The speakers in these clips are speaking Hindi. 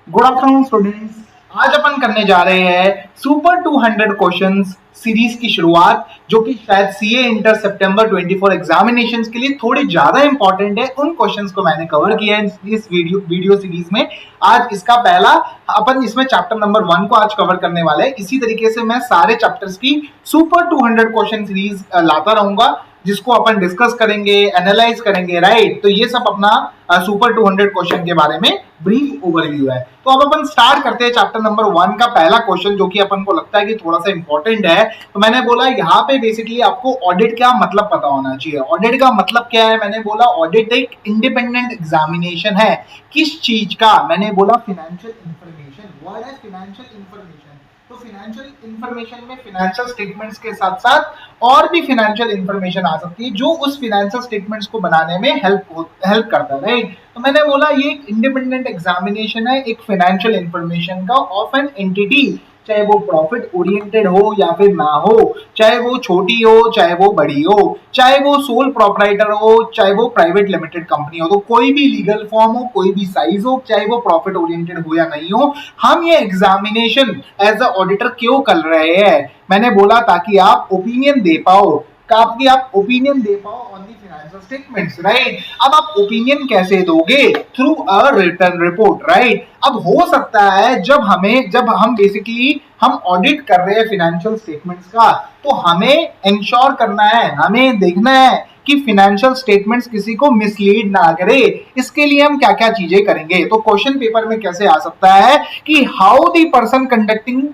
Good afternoon students. आज अपन करने जा रहे हैं सुपर 200 क्वेश्चंस सीरीज की शुरुआत, जो कि शायद सीए इंटर सितंबर 24 एग्जामिनेशंस के लिए थोड़ी ज्यादा इंपॉर्टेंट है। उन क्वेश्चंस को मैंने कवर किया है इस वीडियो सीरीज में। आज इसका पहला अपन इसमें चैप्टर नंबर 1 को आज कवर करने वाले हैं। इसी तरीके से मैं सारे चैप्टर्स की सुपर 200 क्वेश्चन सीरीज लाता रहूंगा, जिसको अपन डिस्कस करेंगे, एनालाइज करेंगे, राइट। तो ये सब अपना सुपर 200 क्वेश्चन के बारे में ब्रीफ ओवरव्यू है। तो अब अपन स्टार्ट करते हैं चैप्टर नंबर 1 का पहला क्वेश्चन, जो कि अपन को लगता है कि थोड़ा सा इंपॉर्टेंट है। तो मैंने बोला यहाँ पे बेसिकली आपको ऑडिट क्या मतलब पता होना चाहिए। ऑडिट का मतलब क्या है? मैंने बोला ऑडिट एक इंडिपेंडेंट एग्जामिनेशन है। किस चीज का? मैंने बोला फिनेंशियल इंफॉर्मेशन। वर्ड है फिनेंशियल इंफॉर्मेशन। तो फाइनेंशियल इंफॉर्मेशन में फाइनेंशियल स्टेटमेंट्स के साथ साथ और भी फाइनेंशियल इंफॉर्मेशन आ सकती है, जो उस फाइनेंशियल स्टेटमेंट्स को बनाने में हेल्प करता है, राइट। तो मैंने बोला ये एक इंडिपेंडेंट एग्जामिनेशन है एक फाइनेंशियल इंफॉर्मेशन का ऑफ एन एंटिटी, चाहे वो प्रॉफिट ओरिएंटेड हो या फिर ना हो, चाहे वो छोटी हो चाहे वो बड़ी हो, चाहे वो सोल प्रोप्राइटर हो चाहे वो प्राइवेट लिमिटेड कंपनी हो। तो कोई भी लीगल फॉर्म हो, कोई भी साइज हो, चाहे वो प्रॉफिट ओरिएंटेड हो या नहीं हो, हम ये एग्जामिनेशन एज अ ऑडिटर क्यों कर रहे हैं? मैंने बोला ताकि आप ओपिनियन दे पाओ, ताकि आप ओपिनियन दे पाओ on the financial statements, right. अब आप ओपिनियन कैसे दोगे? Through a written report, right. अब हो सकता है जब हम बेसिकली हम ऑडिट कर रहे हैं फाइनेंशियल स्टेटमेंट्स का, तो हमें इंश्योर करना है, हमें देखना है कि फाइनेंशियल स्टेटमेंट्स किसी को मिसलीड ना करे। इसके लिए हम क्या क्या चीजें करेंगे? तो क्वेश्चन पेपर में कैसे आ सकता है कि how the person conducting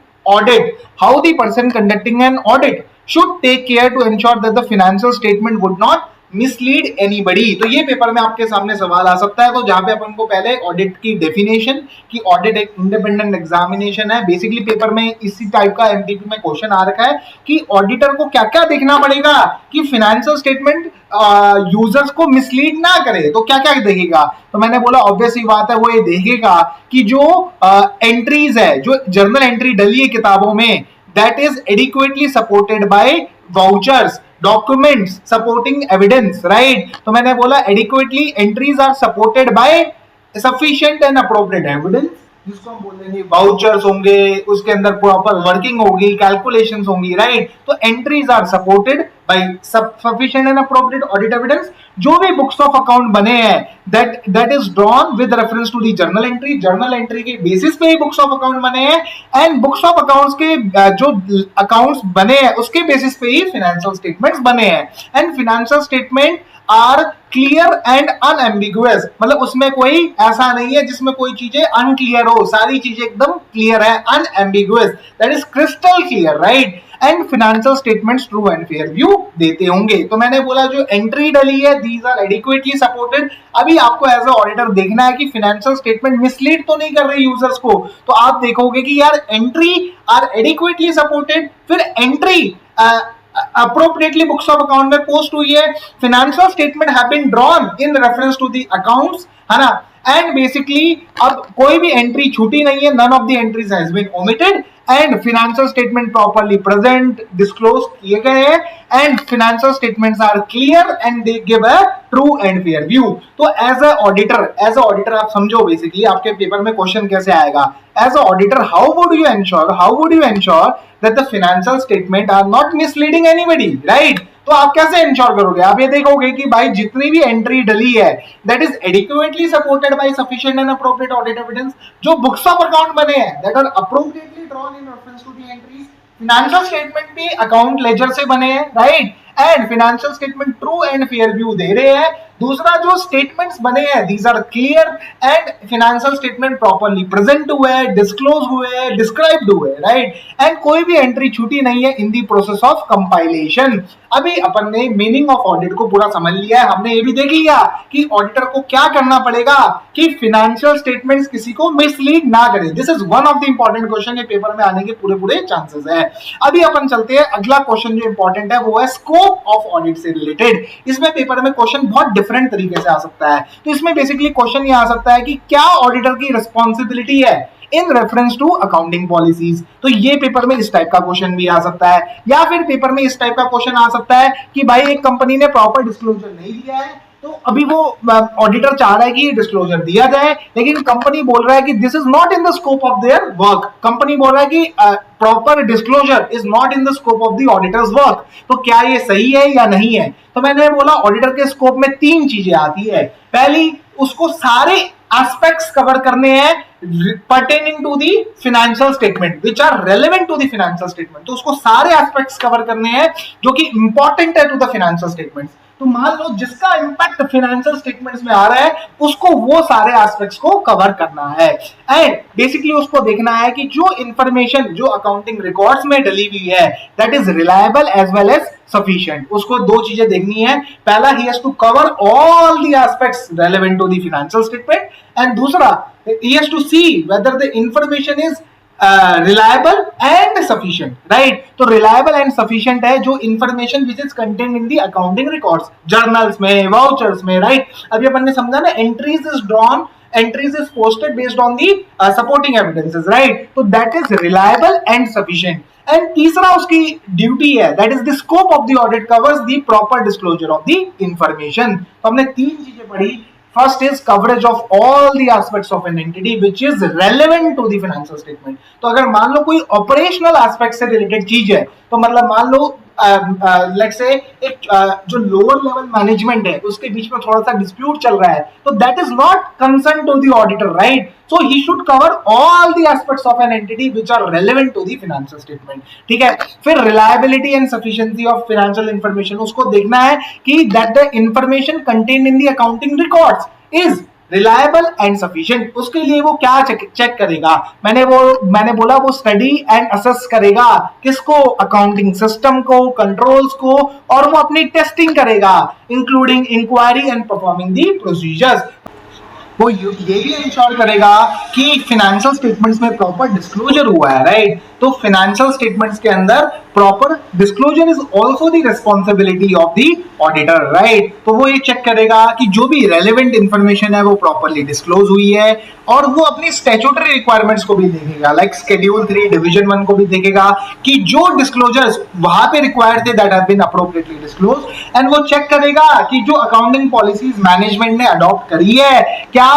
an audit should take care to ensure that the financial statement would not mislead anybody. तो ये पेपर में आपके सामने सवाल आ सकता है। तो जहां पे अपन को पहले ऑडिट की डेफिनेशन कि ऑडिट एक इंडिपेंडेंट एग्जामिनेशन है। बेसिकली पेपर में इसी टाइप का एमसीक्यू में क्वेश्चन आ रखा है कि ऑडिटर को क्या क्या देखना पड़ेगा कि फाइनेंशियल स्टेटमेंट यूजर्स को मिसलीड ना करे। तो क्या क्या देखेगा? तो मैंने बोला ऑब्वियस ही बात है, वो ये देखेगा कि जो एंट्रीज है, जो जर्नल एंट्री डली है किताबों में, that is adequately supported by vouchers, documents supporting evidence, right। तो मैंने बोला adequately entries are supported by sufficient and appropriate evidence, जिसको हम बोलेंगे वाउचर्स होंगे, उसके अंदर प्रॉपर वर्किंग होगी, कैलकुलेशंस होंगी, राइट। तो entries are supported by sufficient and appropriate audit evidence. जो भी बुक्स ऑफ अकाउंट बने हैं that is drawn with reference to the journal entry के बेसिस पे ही बुक्स ऑफ अकाउंट बने हैं, एंड बुक्स ऑफ अकाउंट्स के जो अकाउंट्स बने हैं उसके बेसिस पे ही फाइनेंशियल स्टेटमेंट्स बने हैं। And financial statement are clear and unambiguous, मतलब उसमें कोई ऐसा नहीं है जिसमें कोई चीजें अनक्लियर हो, सारी चीजें एकदम क्लियर है, unambiguous, that is crystal clear, right. And financial statements true and fair view देते होंगे। तो मैंने बोला जो एंट्री डली है दीज आर एडिक्वेटली सपोर्टेड। अभी आपको एज अ ऑडिटर देखना है कि फाइनेंशियल स्टेटमेंट मिसलीड तो नहीं कर रही यूजर्स को। तो आप देखोगे कि यार एंट्री आर एडिक्वेटली सपोर्टेड, फिर entry appropriately books of account में पोस्ट हुई है, financial statement have been drawn in reference to the accounts, है ना। एंड बेसिकली अब कोई भी एंट्री छूटी नहीं है, none of the entries has been omitted, and financial statement properly present disclose किए गए हैं, and financial statements are clear and they give a true and fair view. तो एज अ ऑडिटर आप समझो बेसिकली आपके पेपर में क्वेश्चन कैसे आएगा। As a auditor how would you ensure that the financial statement are not misleading anybody, right. तो आप कैसे इंश्योर करोगे? आप ये देखोगे कि भाई जितनी भी एंट्री डली है that is adequately supported by sufficient and appropriate audit evidence. जो बुक्स ऑफ अकाउंट बने हैं that are appropriately drawn in reference to the entries. Financial statement भी अकाउंट लेजर से बने हैं, right. And financial statement true and fair view दे रहे हैं। दूसरा जो स्टेटमेंट्स बने हैं these are clear, and financial statement properly present हुए, डिस्क्लोज हुए, डिस्क्राइब्ड हुए, राइट। एंड कोई भी एंट्री छूटी नहीं है इन दी प्रोसेस ऑफ कंपाइलेशन। अभी अपन ने मीनिंग ऑफ ऑडिट को पूरा समझ लिया है। हमने ये भी देख लिया कि ऑडिटर को क्या करना पड़ेगा कि फाइनेंशियल स्टेटमेंट्स किसी को मिसलीड ना करे। This is one of the important question, ये पेपर में आने के पूरे चांसेस है। अभी अपन चलते हैं अगला क्वेश्चन जो इंपॉर्टेंट है वो है स्कोप ऑफ ऑडिट से रिलेटेड। इसमें पेपर में क्वेश्चन बहुत डिफरेंट तरीके से आ सकता है। तो इसमें बेसिकली क्वेश्चन ये आ सकता है कि क्या ऑडिटर की रिस्पॉन्सिबिलिटी है in reference to accounting policies. तो ये पेपर में इस टाइप का क्वेश्चन भी आ सकता है, या फिर पेपर में इस टाइप का क्वेश्चन आ सकता है कि भाई एक कंपनी ने प्रॉपर डिस्क्लोजर नहीं दिया है, तो अभी वो ऑडिटर चाह रहा है कि ये डिस्क्लोजर दिया जाए, लेकिन कंपनी बोल रहा है कि this is not in the scope of their work. Company बोल रहा है कि proper disclosure is not in the scope of the auditors work. तो क्या ये सही है या नहीं है? तो मैंने बोला ऑडिटर के स्कोप में तीन चीजें आती है। पहली, उसको सारे एस्पेक्ट्स कवर करने हैं pertaining to the financial statement which are relevant to the financial statement। तो उसको सारे एस्पेक्ट्स कवर करने हैं जो कि इंपॉर्टेंट है टू द फाइनेंशियल स्टेटमेंट्स। तो मान लो जिसका इंपैक्ट फाइनेंशियल स्टेटमेंट्स में आ रहा है उसको वो सारे एस्पेक्ट्स को कवर करना है। एंड बेसिकली उसको देखना है कि जो इंफॉर्मेशन जो अकाउंटिंग रिकॉर्ड्स में डली हुई है that is reliable as well as sufficient. उसको दो चीजें देखनी है। पहला, he has to cover all the aspects relevant to the financial statement, and दूसरा, he has to see whether the information is reliable and sufficient, right? तो reliable and sufficient है जो information which is contained in the accounting records, journals में, vouchers में, right? अभी अपन ने समझा ना, entries is drawn, entries is posted based on the supporting evidences, right? तो that is reliable and sufficient. And तीसरा उसकी ड्यूटी है, that is the scope of the audit covers the proper disclosure of the information. तो हमने तीन चीजें पढ़ी। First is coverage of all the aspects of an entity which is relevant to the financial statement। तो अगर मान लो कोई ऑपरेशनल एस्पेक्ट से रिलेटेड चीज है, तो मतलब मान लो लेट्स से एक जो लोअर लेवल मैनेजमेंट है उसके बीच में थोड़ा सा डिस्प्यूट चल रहा है, तो that is not concern to the auditor, right? So he should cover all the aspects of an entity which are relevant to the financial statement, ठीक है? फिर reliability and sufficiency of financial information, उसको देखना है कि that the information contained in the accounting records is reliable and sufficient. उसके लिए वो क्या चेक करेगा? मैंने बोला वो स्टडी एंड असेस करेगा किसको? अकाउंटिंग सिस्टम को, कंट्रोल्स को, और वो अपनी टेस्टिंग करेगा including inquiry and performing the procedures. वो ये भी इंश्योर करेगा कि फाइनेंशियल स्टेटमेंट्स में प्रॉपर डिस्क्लोजर हुआ है, राइट? तो फाइनेंशियल स्टेटमेंट्स के अंदर proper disclosure is also the responsibility of the auditor, right? तो वो ये चेक करेगा कि जो भी रेलेवेंट इंफॉर्मेशन है वो प्रॉपरली डिस्क्लोज हुई है, और वो अपनी स्टैट्यूटरी रिक्वायरमेंट्स को भी देखेगा, लाइक शेड्यूल 3 डिवीजन 1 को भी देखेगा कि जो डिस्क्लोजर्स वहां पे रिक्वायर्ड थे that have been appropriately disclose. And वो चेक करेगा कि जो अकाउंटिंग पॉलिसीज मैनेजमेंट ने अडॉप्ट करी है, क्या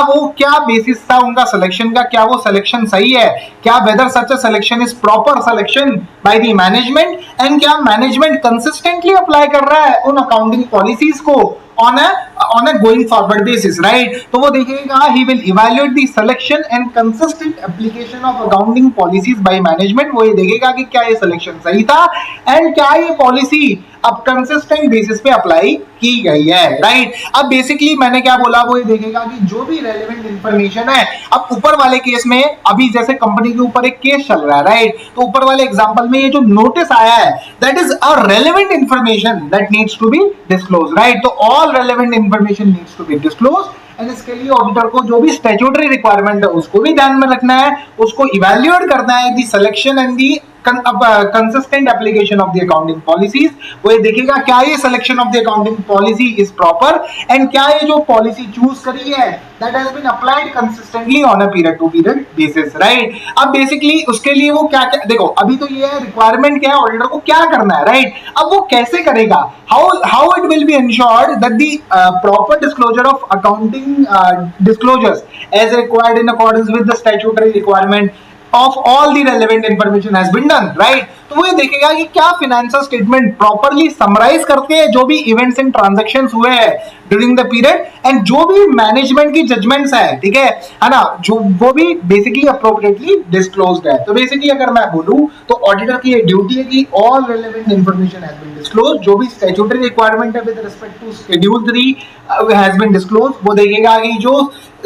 बेसिस था उनका सिलेक्शन का, क्या वो सिलेक्शन सही है, क्या whether such a selection is proper selection by the management, and क्या मैनेजमेंट कंसिस्टेंटली अप्लाई कर रहा है उन अकाउंटिंग पॉलिसीज को on a going forward basis, right? तो वो देखेगा, he will evaluate the selection and consistent application of accounting policies by management। वो ये देखेगा कि क्या ये सिलेक्शन सही था एंड क्या ये पॉलिसी अब कंसिस्टेंट बेसिस पे अप्लाई की गई है, राइट? अब बेसिकली मैंने क्या बोला, वो ये देखेगा कि जो भी रेलेवेंट इंफॉर्मेशन है, अब ऊपर वाले केस में अभी जैसे कंपनी के ऊपर एक केस चल रहा है, राइट? तो ऊपर वाले एग्जांपल में ये जो नोटिस आया है that is a relevant information that needs to be disclose, right? तो all relevant information needs to be disclose, and इसके लिए ऑडिटर को जो भी स्टैट्यूटरी रिक्वायरमेंट है उसको भी ध्यान में रखना है, उसको इवैल्यूएट करना है the selection and the consistent application of the accounting policies. वो ये देखेगा क्या ये selection of the accounting policy is proper, and क्या ये जो पॉलिसी चूज करी है that has been applied consistently on a period to period basis, right? अब बेसिकली उसके लिए वो क्या देखो, अभी तो ये है रिक्वायरमेंट क्या है, ऑडिटर को क्या करना है, राइट? अब वो कैसे करेगा, how it will be insured that the proper disclosure of accounting disclosures as required in accordance with the statutory requirement of all the relevant information has been done, right? तो वो ये देखेगा कि क्या फाइनेंशियल स्टेटमेंट प्रॉपरली समराइज करते हैं जो भी इवेंट्स एंड ट्रांजैक्शंस हुए हैं ड्यूरिंग द पीरियड, एंड जो भी मैनेजमेंट की जजमेंट्स है, ठीक है ना, जो वो भी बेसिकली अप्रोप्रिएटली डिस्क्लोज्ड है। तो बेसिकली अगर मैं बोलूं तो ऑडिटर की ये ड्यूटी है कि all relevant information has been disclosed, जो भी स्टैट्यूटरी रिक्वायरमेंट है with respect to schedule 3 has been disclosed. वो देखेगा कि जो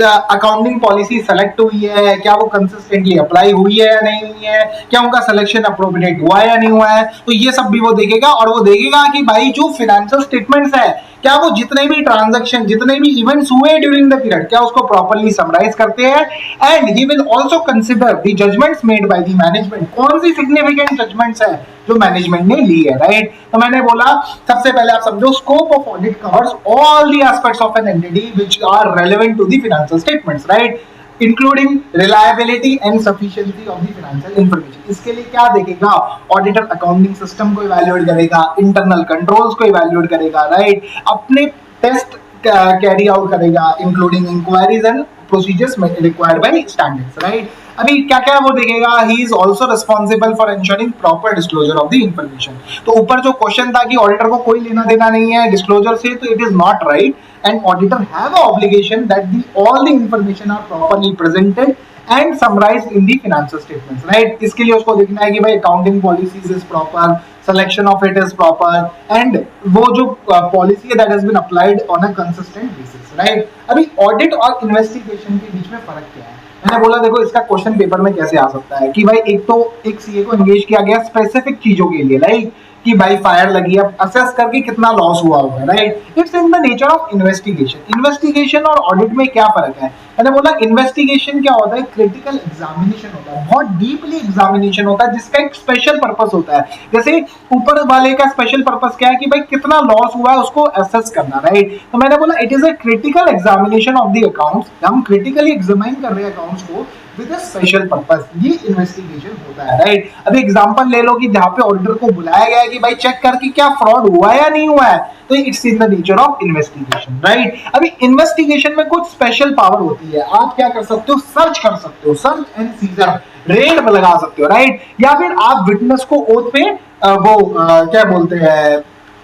अकाउंटिंग पॉलिसी सेलेक्ट हुई है क्या वो कंसिस्टेंटली अप्लाई हुई है या नहीं हुई है, क्या उनका सिलेक्शन अप्रोप्रिएट हुआ है या नहीं हुआ है, तो ये सब भी वो देखेगा। और वो देखेगा कि भाई जो फाइनेंशियल स्टेटमेंट्स है क्या वो जितने भी ट्रांजैक्शन, जितने भी इवेंट्स हुए ड्यूरिंग द पीरियड, क्या उसको प्रॉपर्ली समराइज करते हैं। And he will also consider the judgements made by the management, कौन सी सिग्निफिकेंट जजमेंट्स है जो मैनेजमेंट ने ली है, राइट? तो मैंने बोला सबसे पहले आप समझो, scope of audit covers all the aspects of an entity which are relevant to the financial statements, right? Including reliability and sufficiency of the financial information. इसके लिए क्या देखेगा, ऑडिटर अकाउंटिंग सिस्टम को इवैल्यूएट करेगा, इंटरनल कंट्रोल्स को इवैल्यूएट करेगा, राइट? अपने टेस्ट कैरी आउट करेगा, including inquiries and procedures required by standards, right. अभी क्या क्या वो देखेगा, he is also responsible for ensuring proper disclosure of the information. तो ऊपर जो क्वेश्चन था कि ऑडिटर को कोई लेना देना नहीं है डिस्क्लोजर से, तो it is not right, and auditor have a obligation that the all the information are properly presented and summarised in the financial statements, right. इसके लिए उसको देखना है कि भाई accounting policies is proper, selection of it is proper, and वो जो पॉलिसी है that has been applied on a consistent basis, right. अभी ऑडिट और इन्वेस्टिगेशन के बीच में फर्क क्या है, मैंने बोला देखो इसका क्वेश्चन पेपर में कैसे आ सकता है कि भाई एक तो एक सीए को एंगेज किया गया स्पेसिफिक चीजों के लिए, राइट, कि भाई फायर लगी है, असेस करके कितना लॉस हुआ होगा, right. It's in the nature of investigation. Investigation और ऑडिट में क्या फर्क है, मैंने बोला इन्वेस्टिगेशन क्या होता है, क्रिटिकल एग्जामिनेशन होता है, बहुत डीपली एग्जामिनेशन होता है जिसका एक स्पेशल पर्पस होता है। जैसे ऊपर वाले का स्पेशल पर्पस क्या है कि भाई कितना लॉस हुआ है उसको असेस करना, राइट। तो मैंने बोला it is a critical examination of the accounts, हम क्रिटिकली एग्जामिन कर रहे हैं अकाउंट्स को विद अ स्पेशल पर्पस, ये इन्वेस्टिगेशन होता है, राइट। अभी एग्जांपल ले लो कि जहां पे ऑडिटर को बुलाया गया है कि भाई चेक करके क्या फ्रॉड हुआ है या नहीं हुआ है, तो it's in the nature of investigation, right. अभी इन्वेस्टिगेशन में कुछ स्पेशल पावर होती है, आप क्या कर सकते हो, सर्च कर सकते हो, सर्च एंड सीजर, रेड लगा सकते हो, राइट। या फिर आप विटनेस को ओथ पे क्या बोलते हैं,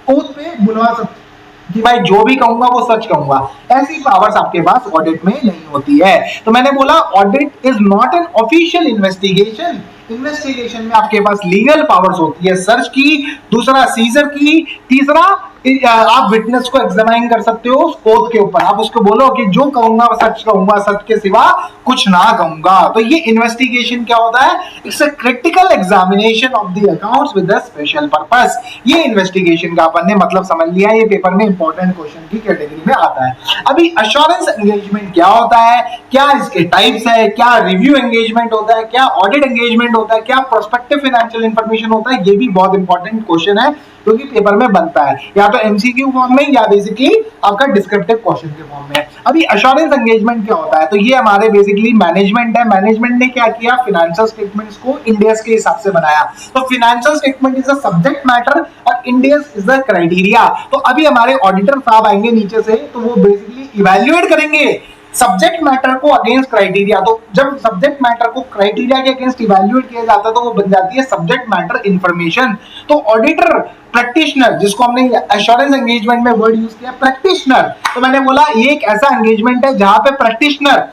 ओथ पे बुलवा सकते हो कि भाई जो भी कहूंगा वो सच कहूंगा, ऐसी पावर्स आपके पास ऑडिट में नहीं होती है। तो मैंने बोला audit is not an official investigation. Investigation में आपके पास लीगल पावर्स होती है, सर्च की, दूसरा सीजर की, तीसरा आप विटनेस को एग्जामिन कर सकते हो उस ओथ के ऊपर, आप उसको बोलो कि जो कहूंगा वो सच कहूंगा, सच के सिवा कुछ ना कहूंगा। तो ये इन्वेस्टिगेशन क्या होता है, it's a critical examination of the accounts with a special purpose. ये इन्वेस्टिगेशन का अपन ने मतलब समझ लिया, ये पेपर में इंपॉर्टेंट क्वेश्चन की कैटेगरी में आता है। अभी अश्योरेंस एंगेजमेंट क्या होता है, क्या इसके टाइप्स है, क्या रिव्यू एंगेजमेंट होता है, क्या ऑडिट एंगेजमेंट होता है, क्या प्रोस्पेक्टिव फाइनेंशियल इंफॉर्मेशन होता है, ये भी बहुत इंपॉर्टेंट क्वेश्चन है क्योंकि पेपर में बनता है, या तो एमसीक्यू फॉर्म में या बेसिकली आपका डिस्क्रिप्टिव क्वेश्चन के फॉर्म में। अभी अश्योरेंस एंगेजमेंट क्या होता है, तो ये हमारे बेसिकली मैनेजमेंट है, मैनेजमेंट ने क्या किया, फाइनेंशियल स्टेटमेंट्स को इंडियस के हिसाब से बनाया। तो financial statement is a subject matter और इंडियस इज द क्राइटेरिया। तो अभी हमारे ऑडिटर साहब आएंगे नीचे से, तो वो बेसिकली इवैल्यूएट करेंगे सब्जेक्ट मैटर को अगेंस्ट क्राइटेरिया। तो जब सब्जेक्ट मैटर को क्राइटेरिया के अगेंस्ट इवैल्यूएट किया जाता है तो वो बन जाती है सब्जेक्ट मैटर इंफॉर्मेशन। तो ऑडिटर प्रैक्टिशनर, जिसको हमने एश्योरेंस एंगेजमेंट में वर्ड यूज किया प्रैक्टिशनर, तो मैंने बोला ये एक ऐसा एंगेजमेंट है जहां पे प्रैक्टिशनर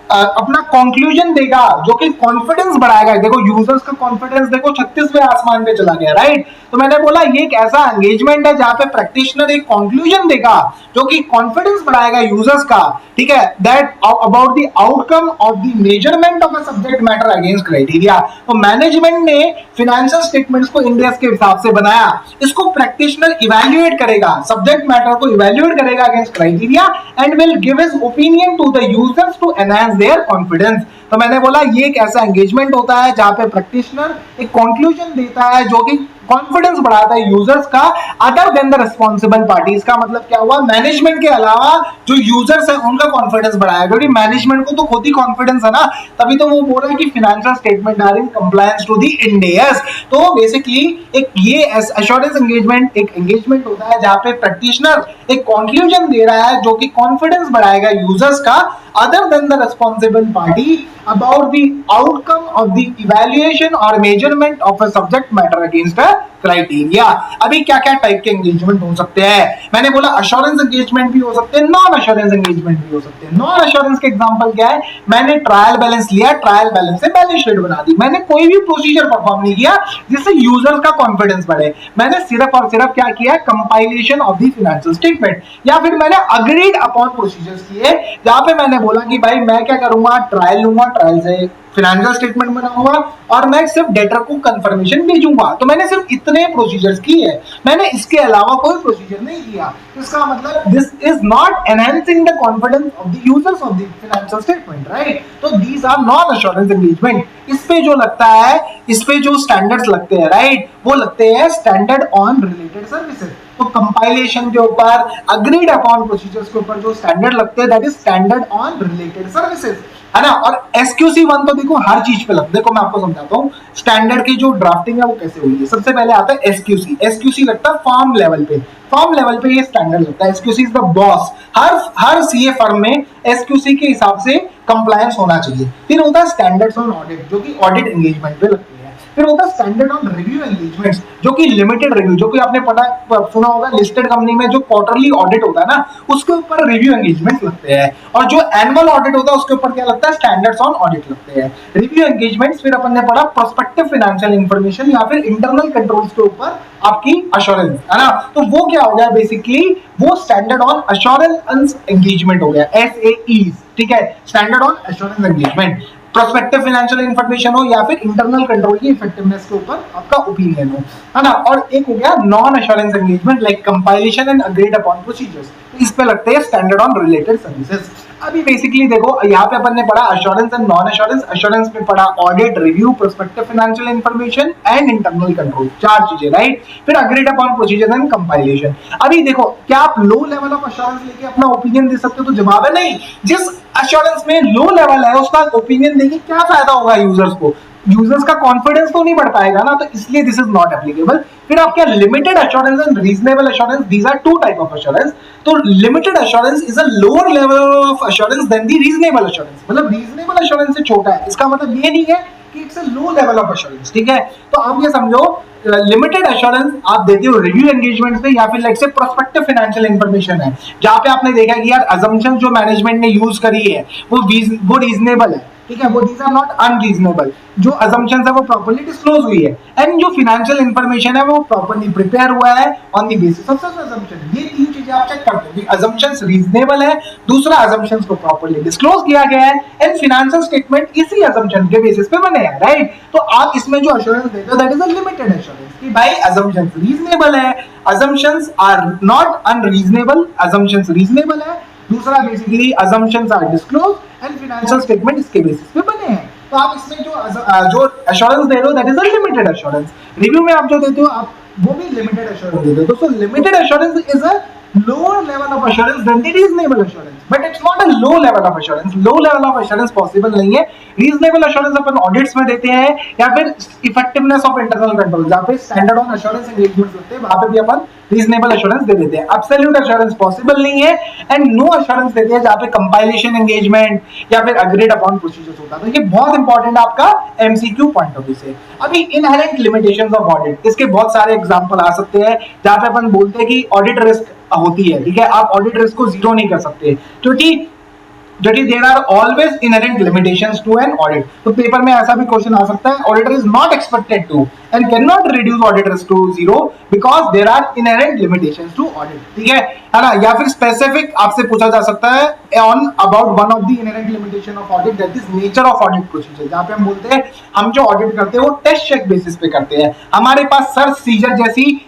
अपना कंक्लूजन देगा जो कि कॉन्फिडेंस बढ़ाएगा। देखो यूजर्स का कॉन्फिडेंस देखो 36वें आसमान पे चला गया, राइट। तो मैंने बोला ये एक ऐसा एंगेजमेंट है जहां पे प्रैक्टिशनर एक कंक्लूजन देगा जो कि कॉन्फिडेंस बढ़ाएगा यूजर्स का, ठीक है, that about the outcome of the measurement of a subject matter against criteria. तो मैनेजमेंट ने फाइनेंशियल स्टेटमेंट्स को इंडियस के हिसाब से बनाया, इसको प्रैक्टिशनर इवैल्यूएट करेगा, सब्जेक्ट मैटर को इवैल्यूएट करेगा against criteria and will give his opinion to the users to enhance their confidence. तो मैंने बोला ये एक ऐसा एंगेजमेंट होता है जहां पे प्रैक्टिशनर एक कंक्लूजन देता है जो कि कॉन्फिडेंस बढ़ाता है यूजर्स का, other than the responsible parties का। मतलब क्या हुआ, मैनेजमेंट के अलावा जो यूजर्स है उनका कॉन्फिडेंस बढ़ाया, क्योंकि मैनेजमेंट को तो खुद ही कॉन्फिडेंस है ना, तभी तो वो बोल रहे हैं कि financial statement are in compliance to the Ind AS. तो बेसिकली एक ये एश्योरेंस एंगेजमेंट एक एंगेजमेंट होता है जहां पे प्रैक्टिशनर एक कंक्लूजन दे रहा है जो कि कॉन्फिडेंस बढ़ाएगा यूजर्स का, other than the responsible party about the outcome of the evaluation or measurement of a subject matter against a criteria. अभी क्या क्या टाइप के एंगेजमेंट हो सकते हैं, मैंने बोला अश्योरेंस एंगेजमेंट भी हो सकते हैं, नॉन अश्योरेंस एंगेजमेंट भी हो सकते हैं। नॉन अश्योरेंस के एग्जांपल क्या है, मैंने ट्रायल बैलेंस लिया, ट्रायल बैलेंस से बैलेंस शीट बना दी, मैंने कोई भी प्रोसीजर परफॉर्म नहीं किया जिससे यूजर का कॉन्फिडेंस बढ़े, मैंने सिर्फ और सिर्फ क्या किया, compilation of the financial statement, या फिर मैंने अग्रीड अपॉन प्रोसीजर्स किए जहां पे मैंने बोला कि भाई मैं क्या करूंगा, ट्रायल लूंगा, ट्रायल से फाइनेंशियल स्टेटमेंट बनाऊंगा और मैं सिर्फ डेटर को कंफर्मेशन भेजूंगा। तो मैंने सिर्फ इतने प्रोसीजर्स किए, मैंने इसके अलावा कोई प्रोसीजर नहीं किया। इसका मतलब this is not enhancing the confidence of the users of the financial statement, right. तो these are non assurance engagement. इस पे जो लगता है, इस पे जो स्टैंडर्ड्स लगते हैं, राइट, वो लगते हैं स्टैंडर्ड ऑन रिलेटेड सर्विसेज। तो कंपाइलेशन के ऊपर, अग्रीड अपॉन प्रोसीजर्स के ऊपर जो स्टैंडर्ड लगते हैं that is standard on related services. है ना। और SQC1 तो देखो हर चीज पे लगता है। देखो मैं आपको समझाता हूँ स्टैंडर्ड की जो ड्राफ्टिंग है वो कैसे हुई है। सबसे पहले आता है SQC लगता है फॉर्म लेवल पे, फॉर्म लेवल पे ये स्टैंडर्ड लगता है। SQC is the boss. Her CA firm में SQC के हिसाब से कंप्लायंस होना चाहिए। फिर होता है स्टैंडर्ड्स ऑन ऑडिट, जो कि ऑडिट एंगेजमेंट पे लगती है। फिर होता है स्टैंडर्ड ऑन रिव्यू एंगेजमेंट्स, जो कि लिमिटेड रिव्यू, जो कि आपने सुना होगा लिस्टेड कंपनी में जो क्वार्टरली ऑडिट होता है ना, उसके ऊपर रिव्यू एंगेजमेंट लगते हैं। और जो एनुअल ऑडिट होता है उसके ऊपर क्या लगता है, स्टैंडर्ड्स ऑन ऑडिट लगते हैं। रिव्यू एंगेजमेंट्स फिर अपन ने पढ़ा प्रोस्पेक्टिव फाइनेंशियल इंफॉर्मेशन या फिर इंटरनल कंट्रोल्स के ऊपर आपकी अश्योरेंस, है ना। तो वो क्या हो गया बेसिकली, वो स्टैंडर्ड ऑन अश्योरेंस एंगेजमेंट हो गया, SAEs, ठीक है, standard on assurance engagement. Prospective financial information हो या फिर इंटरनल कंट्रोल की इफेक्टिवनेस के ऊपर आपका ओपिनियन हो, है ना। और एक हो गया non assurance engagement like compilation and agreed upon procedures, इस पे लगते हैं स्टैंडर्ड ऑन रिलेटेड सर्विसेज। अभी बेसिकली देखो यहाँ पे अपन ने पढ़ा assurance and non assurance. Assurance में पढ़ा audit, review, prospective financial information and internal control, चार चीजें, राइट। फिर agreed upon procedure and compilation. अभी देखो क्या आप लो लेवल ऑफ अश्योरेंस लेके अपना ओपिनियन दे सकते हो, तो जवाब है नहीं। जिस अश्योरेंस में लो लेवल है उसका ओपिनियन देके क्या फायदा होगा यूजर्स को, यूजर्स का कॉन्फिडेंस तो नहीं बढ़ पाएगा ना, तो इसलिए दिस इज नॉट एप्लीकेबल। फिर आप क्या limited assurance and reasonable assurance, these are two type of assurance. तो limited assurance is a lower level of assurance than the reasonable assurance, मतलब रीजनेबल अश्योरेंस से छोटा है, इसका मतलब ये नहीं है कि it's a low level of assurance, ठीक है। तो आप ये समझो लिमिटेड अश्योरेंस आप देते हो रिव्यू एंगेजमेंट पे या फिर लाइक से प्रोस्पेक्टिव फाइनेंशियल इंफॉर्मेशन है, जहां पे आपने देखा कि यार अजम्पशन जो मैनेजमेंट ने यूज करी है वो रीजनेबल है, ठीक है, वो दीज आर नॉट अनरीजनेबल। जो अजम्पशंस है वो प्रॉपर्ली डिस्क्लोज हुई है, एंड जो फाइनेंशियल इंफॉर्मेशन है वो प्रॉपर्ली प्रिपेयर हुआ है on the basis of such assumption. ये तीन चीजें आप चेक करते हो, अजम्पशंस रीजनेबल है, दूसरा अजम्पशंस को प्रॉपर्ली डिस्क्लोज किया गया है, एंड फाइनेंशियल स्टेटमेंट इसी अजम्पशन के बेसिस पे बने हैं, राइट। तो आप इसमें जो अश्योरेंस देते हो that is a limited assurance कि भाई अजम्पशंस रीजनेबल है, assumptions are not unreasonable, assumptions reasonable है। दूसरा basically assumptions are disclose and financial statement इसके बेसिस पे बने हैं। तो आप इसमें जो अश्योरेंस दे रहे हो that is a limited assurance. Review में आप जो देते हो आप वो भी लिमिटेड अश्योरेंस देते हो। दोस्तों limited assurance is a lower level of assurance than the reasonable assurance, but it's not a low level of assurance. low level of assurance possible नहीं है। reasonable assurance अपन audits में देते हैं या फिर effectiveness of internal control, जहाँ पे standard on assurance engagement होते हैं वहाँ पे भी अपन reasonable assurance दे देते हैं। absolute assurance possible नहीं है, and no assurance देते हैं जहाँ पे compilation engagement या फिर agreed upon procedures होता है। तो ये बहुत इंपॉर्टेंट आपका MCQ पॉइंट ऑफ व्यू से। अभी इनहेरेंट लिमिटेशंस ऑफ ऑडिट, इसके बहुत सारे एग्जांपल आ सकते हैं जहाँ पे अपन बोलते हैं कि ऑडिट रिस्क होती है, ठीक है, आप ऑडिट रिस्क को जीरो नहीं कर सकते क्योंकि there are always inherent limitations to an audit. तो पेपर में ऐसा भी क्वेश्चन आ सकता है, auditor is not expected to and can not reduce audit risk to zero because there are inherent limitations to audit, ठीक है ना। या फिर स्पेसिफिक आपसे पूछा जा सकता है on about one of the inherent limitation of audit that is nature of audit procedure, जहां पे हम बोलते हैं हम जो ऑडिट करते हैं वो टेस्ट चेक बेसिस पे करते हैं, हमारे पास सर्च सीजर जैसी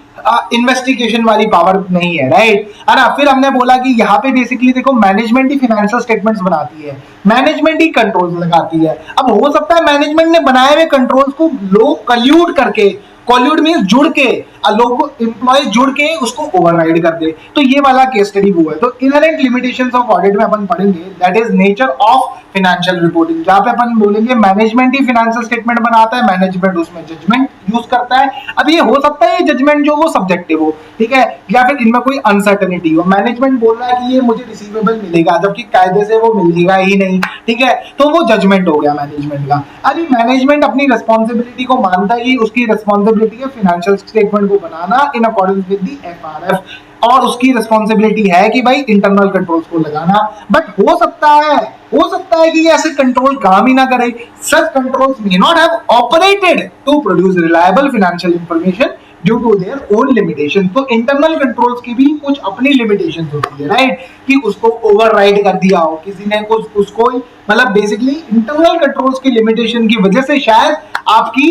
इन्वेस्टिगेशन वाली पावर नहीं है, राइट, है ना। फिर हमने बोला कि यहाँ पे बेसिकली देखो मैनेजमेंट ही फाइनेंशियल स्टेटमेंट्स बनाती है, मैनेजमेंट ही कंट्रोल्स लगाती है। अब हो सकता है मैनेजमेंट ने बनाए हुए कंट्रोल्स को लोग कल्यूड करके, कॉल्यूड मींस जुड़ के, लोग एम्प्लॉय जुड़ के उसको ओवरराइड कर दे, तो ये वाला केस स्टडी वो है। तो इनहेरेंट लिमिटेशंस ऑफ ऑडिट में अपन पढ़ेंगे that is nature of financial reporting, जहां पे अपन बोलेंगे मैनेजमेंट ही फाइनेंशियल स्टेटमेंट बनाता है, मैनेजमेंट उसमें जजमेंट यूज करता है। अब ये हो सकता है ये जजमेंट जो वो सब्जेक्टिव हो, ठीक है, या फिर इनमें कोई अनसर्टेनिटी हो, मैनेजमेंट बोल रहा है कि ये मुझे रिसीवेबल मिलेगा जबकि कायदे से वो मिलेगा ही नहीं, ठीक है, तो वो जजमेंट हो गया मैनेजमेंट का। अभी मैनेजमेंट अपनी रिस्पॉन्सिबिलिटी को मानता ही, उसकी रिस्पॉन्सिबिलिटी है फाइनेंशियल स्टेटमेंट को बनाना in accordance with the FRF, और उसकी रिस्पॉन्सिबिलिटी है कि भाई इंटरनल कंट्रोल्स को लगाना। बट हो सकता है कि ऐसे कंट्रोल काम ही ना करे, such controls may not have operated to produce reliable financial information due to their own limitation. तो इंटरनल कंट्रोल्स की भी कुछ अपनी लिमिटेशंस होती है, राइट, कि उसको ओवरराइड कर दिया हो किसी ने, कुछ उसको मतलब बेसिकली इंटरनल कंट्रोल्स की लिमिटेशन की वजह से शायद आपकी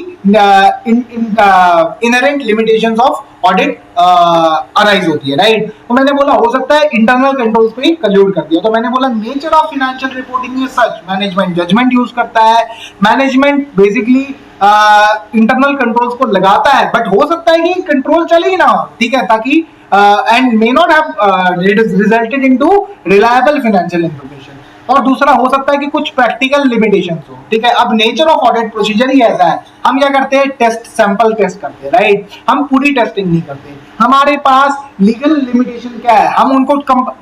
inherent limitations of audit arise होती है, राइट। तो मैंने बोला हो सकता है इंटरनल कंट्रोल्स पे ही कल्यूड कर दिया। तो मैंने बोला nature of financial reporting is such, management judgement use करता है, मैनेजमेंट बेसिकली इंटरनल कंट्रोल्स को लगाता है, बट हो सकता है कि कंट्रोल चले ही ना, ठीक है, ताकि and may not have resulted into reliable financial information. और दूसरा हो सकता है कि कुछ प्रैक्टिकल लिमिटेशंस हो, ठीक है। अब नेचर ऑफ ऑडिट प्रोसीजर ही ऐसा है, हम क्या करते हैं, टेस्ट सैंपल टेस्ट करते हैं, राइट। हम पूरी टेस्टिंग नहीं करते। हमारे पास लीगल लिमिटेशन क्या है, हम उनको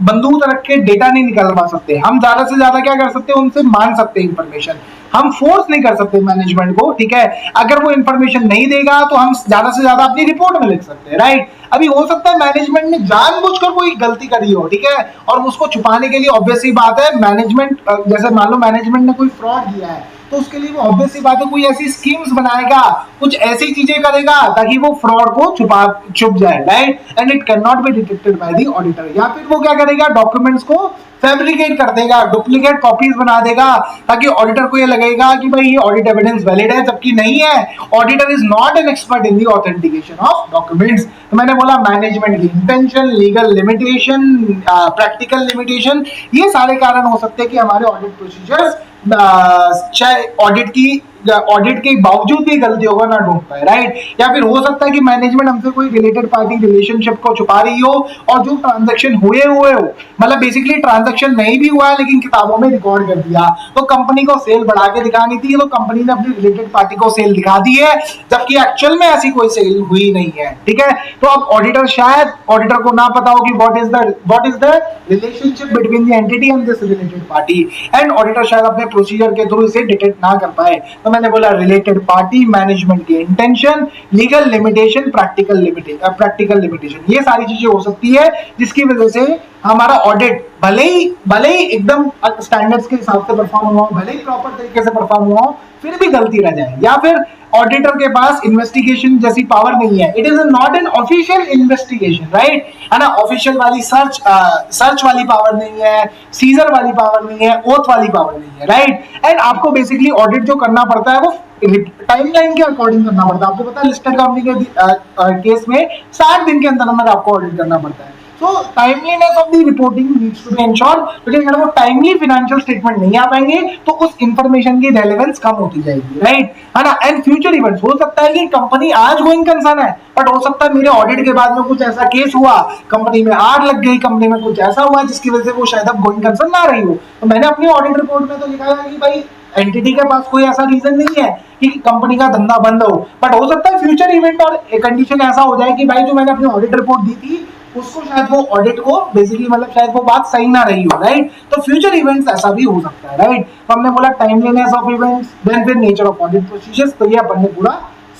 बंदूक रख के डेटा नहीं निकलवा सकते। हम ज्यादा से ज्यादा क्या कर सकते हैं, उनसे मांग सकते हैं इंफॉर्मेशन, हम फोर्स नहीं कर सकते मैनेजमेंट को, ठीक है। अगर वो इंफॉर्मेशन नहीं देगा तो हम ज्यादा से ज्यादा अपनी रिपोर्ट में लिख सकते हैं, राइट। अभी हो सकता है मैनेजमेंट ने जानबूझकर कोई गलती करी हो, ठीक है, और उसको छुपाने के लिए ऑब्वियस सी बात है मैनेजमेंट, जैसे मान लो मैनेजमेंट ने कोई फ्रॉड किया है तो उसके लिए वो ऑब्वियस सी बात है कोई ऐसी स्कीम्स बनाएगा, कुछ ऐसी चीजें करेगा ताकि वो फ्रॉड को छुप जाए, right. And it can not be detected by the auditor. या फिर वो क्या करेगा, डॉक्यूमेंट्स को फैब्रिकेट कर देगा, डुप्लीकेट कॉपीज बना देगा ताकि ऑडिटर को ये लगेगा कि भाई ये ऑडिट एविडेंस वैलिड है, जबकि नहीं है। Auditor is not an expert in the authentication of documents. तो मैंने बोला मैनेजमेंट की intention, legal limitation, practical limitation, ये सारे कारण हो सकते हैं कि हमारे ऑडिट प्रोसीजर्स चाहे ऑडिट के बावजूद भी गलतियों को ना ढूंढ पाए, राइट। या फिर हो सकता है कि मैनेजमेंट हमसे कोई रिलेटेड पार्टी रिलेशनशिप को छुपा रही हो और जो ट्रांजैक्शन हुए हो, मतलब बेसिकली ट्रांजैक्शन नहीं भी हुआ है लेकिन किताबों में रिकॉर्ड कर दिया, तो कंपनी को सेल बढ़ा के दिखानी थी, तो कंपनी ने अपनी रिलेटेड पार्टी को सेल दिखा दी है, जबकि एक्चुअल में ऐसी कोई सेल हुई नहीं है, ठीक है। तो अब ऑडिटर को ना पता हो कि what is the relationship between the entity and this related party, and auditor शायद अपने प्रोसीजर के थ्रू इसे डिटेक्ट ना कर पाए। तो मैंने बोला रिलेटेड पार्टी, मैनेजमेंट की intention, legal limitation, practical limitation, ये सारी चीजें हो सकती है जिसकी वजह से हमारा ऑडिट भले ही एकदम स्टैंडर्ड्स के हिसाब से परफॉर्म हुआ, भले ही प्रॉपर तरीके से परफॉर्म हुआ, फिर भी गलती रह जाए, या फिर ऑडिटर के पास इन्वेस्टिगेशन जैसी पावर नहीं है, it is not an official investigation, right, है ना। ऑफिशियल वाली सर्च वाली पावर नहीं है, सीजर वाली पावर नहीं है, ओथ वाली पावर नहीं है, राइट। एंड आपको बेसिकली ऑडिट जो करना पड़ता है वो टाइमलाइन के अकॉर्डिंग करना पड़ता है। आपको पता है लिस्टेड कंपनी के केस में 60 दिन के अंदर आपको ऑडिट करना पड़ता है। So timeliness of the reporting needs to be ensured, लेकिन अगर वो टाइमली फाइनेंशियल स्टेटमेंट नहीं आ पाएंगे तो उस इंफॉर्मेशन की रेलेवेंस कम होती जाएगी, राइट, है ना। एंड फ्यूचर इवेंट्स, हो सकता है कि कंपनी आज गोइंग कंसर्न है, बट हो सकता है मेरे ऑडिट के बाद में कुछ ऐसा केस हुआ, कंपनी में आग लग गई, कंपनी में कुछ ऐसा हुआ जिसकी वजह से वो शायद अब गोइंग कंसर्न ना रही हो। तो मैंने अपनी ऑडिट रिपोर्ट में तो लिखा है कि भाई एंटिटी के पास कोई ऐसा रीजन नहीं है कि कंपनी का धंधा बंद हो, बट हो सकता है फ्यूचर इवेंट और कंडीशन ऐसा हो जाए कि भाई जो मैंने अपनी ऑडिट रिपोर्ट दी थी उसको शायद वो ऑडिट को बेसिकली मतलब शायद वो बात सही ना रही हो, राइट। तो फ्यूचर इवेंट्स ऐसा भी हो सकता है, राइट। तो हमने बोला टाइमलीनेस ऑफ इवेंट्स, देन फिर नेचर ऑफ ऑडिट प्रोसीजर्स। तो ये अपन ने पूरा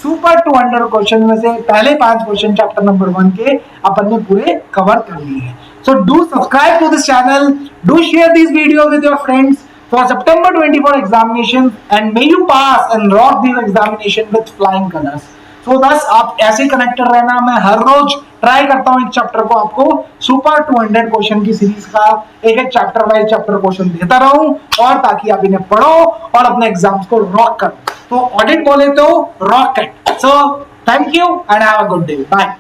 सुपर 200 क्वेश्चन में से पहले 5 क्वेश्चन चैप्टर नंबर 1 के अपन ने पूरे कवर कर लिए हैं। So do subscribe to this channel, do share this video with your friends for September 24 examination, and may you pass and rock these examination with flying colors. So thus आप ऐसे कनेक्टेड रहना, मैं हर रोज ट्राई करता हूँ एक चैप्टर को आपको सुपर 200 क्वेश्चन की सीरीज का एक चैप्टर वाइज चैप्टर क्वेश्चन देता रहूं, और ताकि आप इन्हें पढ़ो और अपने एग्जाम्स को रॉक करो। तो ऑडिट बोले तो rocket. So thank you and have a good day, bye.